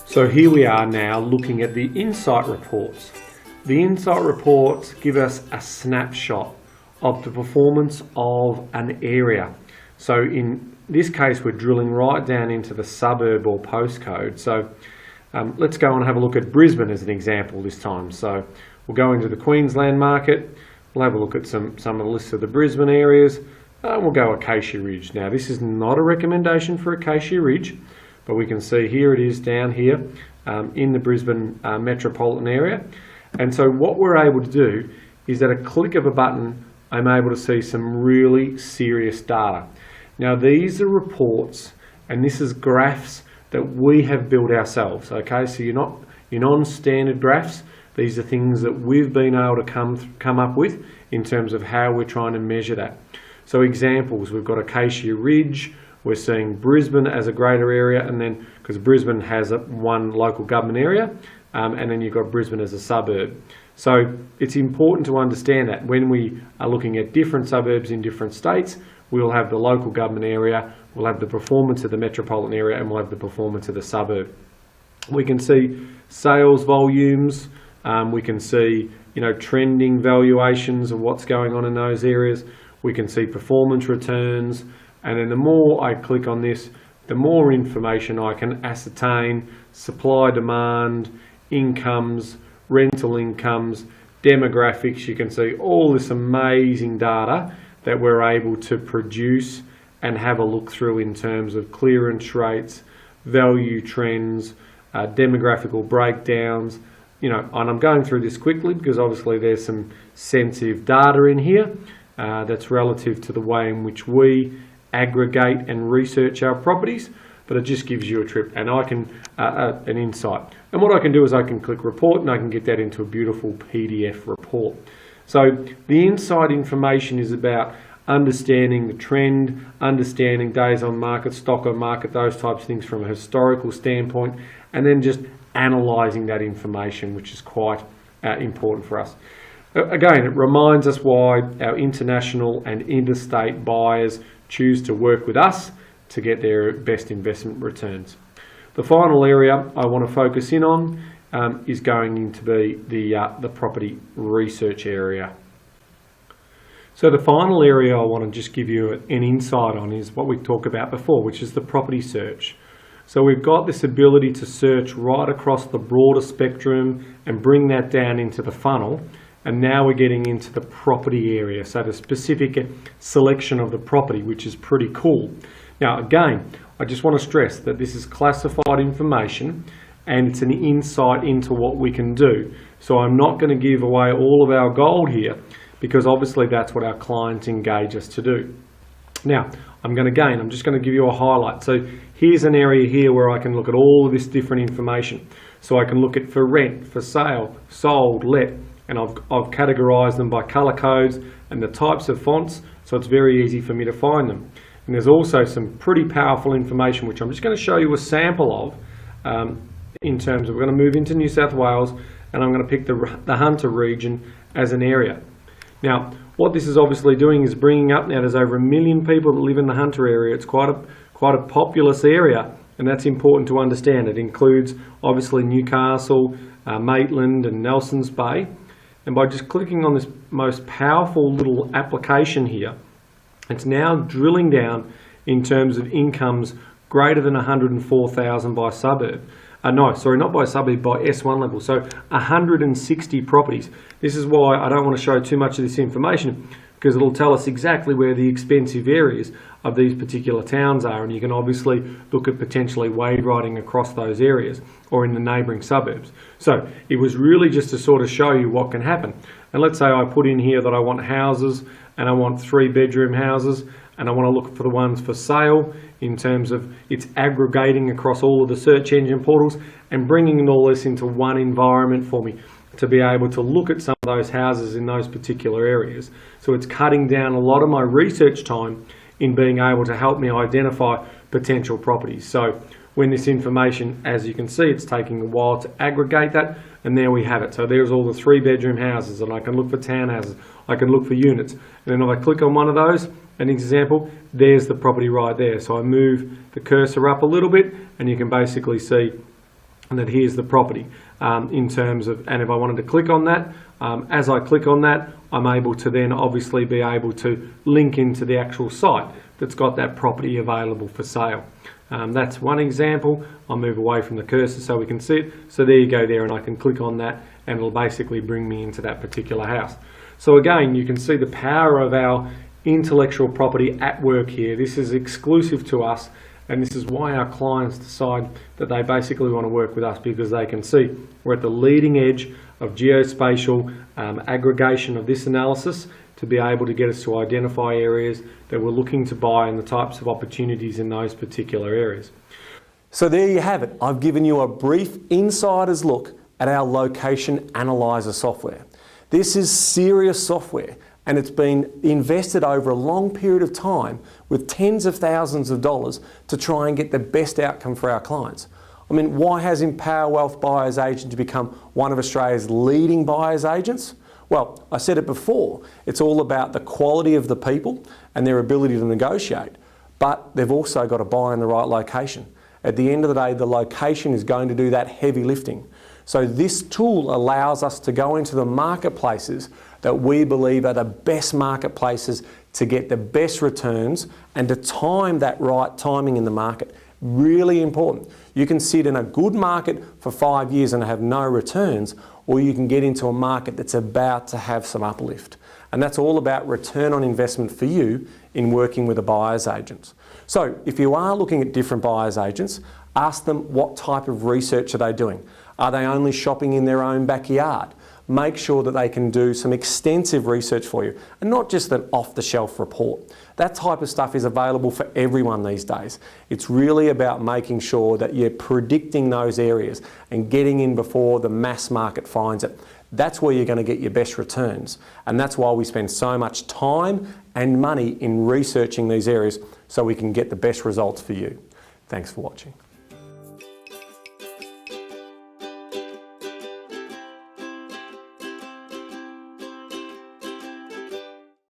So here we are now looking at the insight reports. The insight reports give us a snapshot of the performance of an area. So in this case, we're drilling right down into the suburb or postcode. So let's go and have a look at Brisbane as an example this time. So we'll go into the Queensland market. We'll have a look at some of the lists of the Brisbane areas. We'll go Acacia Ridge. Now this is not a recommendation for Acacia Ridge, but we can see here it is down here in the Brisbane metropolitan area. And so what we're able to do is at a click of a button, I'm able to see some really serious data. Now these are reports, and this is graphs that we have built ourselves. Okay, so you're not non-standard graphs. These are things that we've been able to come up with in terms of how we're trying to measure that. So examples, we've got Acacia Ridge. We're seeing Brisbane as a greater area, and then because Brisbane has one local government area, and then you've got Brisbane as a suburb. So it's important to understand that when we are looking at different suburbs in different states, we'll have the local government area, we'll have the performance of the metropolitan area, and we'll have the performance of the suburb. We can see sales volumes, we can see trending valuations of what's going on in those areas. We can see performance returns. And then the more I click on this, the more information I can ascertain: supply, demand, incomes, rental incomes, demographics. You can see all this amazing data that we're able to produce and have a look through in terms of clearance rates, value trends, demographical breakdowns. And I'm going through this quickly because obviously there's some sensitive data in here that's relative to the way in which we aggregate and research our properties, but it just gives you a trip and an insight. And what I can do is I can click report and I can get that into a beautiful PDF report. So the insight information is about understanding the trend, understanding days on market, stock on market, those types of things from a historical standpoint, and then just analysing that information, which is quite important for us. Again, it reminds us why our international and interstate buyers choose to work with us to get their best investment returns. The final area I want to focus in on is going into the property research area. So the final area I want to just give you an insight on is what we talked about before, which is the property search. So we've got this ability to search right across the broader spectrum and bring that down into the funnel. And now we're getting into the property area, so the specific selection of the property, which is pretty cool. Now again, I just want to stress that this is classified information and it's an insight into what we can do. So I'm not going to give away all of our gold here because obviously that's what our clients engage us to do. Now, I'm just going to give you a highlight. So here's an area here where I can look at all of this different information. So I can look at for rent, for sale, sold, let, and I've categorized them by color codes and the types of fonts, so it's very easy for me to find them. And there's also some pretty powerful information which I'm just going to show you a sample of in terms of, we're going to move into New South Wales and I'm going to pick the Hunter region as an area. Now what this is obviously doing is bringing up, now there's over 1 million people that live in the Hunter area. It's quite a populous area, and that's important to understand. It includes obviously Newcastle, Maitland and Nelsons Bay. And by just clicking on this most powerful little application here, it's now drilling down in terms of incomes greater than 104,000 by suburb. Not by suburb, by S1 level. So 160 properties. This is why I don't want to show too much of this information, because it'll tell us exactly where the expensive areas of these particular towns are, and you can obviously look at potentially wade riding across those areas or in the neighbouring suburbs. So it was really just to sort of show you what can happen. And let's say I put in here that I want houses and I want 3-bedroom houses and I want to look for the ones for sale in terms of it's aggregating across all of the search engine portals and bringing all this into one environment for me to be able to look at some of those houses in those particular areas. So it's cutting down a lot of my research time in being able to help me identify potential properties. So when this information, as you can see, it's taking a while to aggregate that, and there we have it. So there's all the 3-bedroom houses, and I can look for townhouses, I can look for units, and then if I click on one of those, an example, there's the property right there. So I move the cursor up a little bit, and you can basically see and that here's the property in terms of, and if I wanted to click on that, as I click on that, I'm able to then obviously be able to link into the actual site that's got that property available for sale. That's one example. I'll move away from the cursor so we can see it. So there you go there, and I can click on that and it'll basically bring me into that particular house. So again, you can see the power of our intellectual property at work here. This is exclusive to us, and this is why our clients decide that they basically want to work with us, because they can see we're at the leading edge of geospatial aggregation of this analysis to be able to get us to identify areas that we're looking to buy and the types of opportunities in those particular areas. So there you have it. I've given you a brief insider's look at our Location Analyser software. This is serious software, and it's been invested over a long period of time with tens of thousands of dollars to try and get the best outcome for our clients. I mean, why has Empower Wealth Buyers Agent become one of Australia's leading buyers agents? Well, I said it before, it's all about the quality of the people and their ability to negotiate, but they've also got to buy in the right location. At the end of the day, the location is going to do that heavy lifting. So this tool allows us to go into the marketplaces that we believe are the best marketplaces to get the best returns and to time that right timing in the market. Really important. You can sit in a good market for 5 years and have no returns, or you can get into a market that's about to have some uplift. And that's all about return on investment for you in working with a buyer's agent. So if you are looking at different buyer's agents, ask them what type of research are they doing. Are they only shopping in their own backyard? Make sure that they can do some extensive research for you and not just an off-the-shelf report. That type of stuff is available for everyone these days. It's really about making sure that you're predicting those areas and getting in before the mass market finds it. That's where you're going to get your best returns. And that's why we spend so much time and money in researching these areas so we can get the best results for you. Thanks for watching.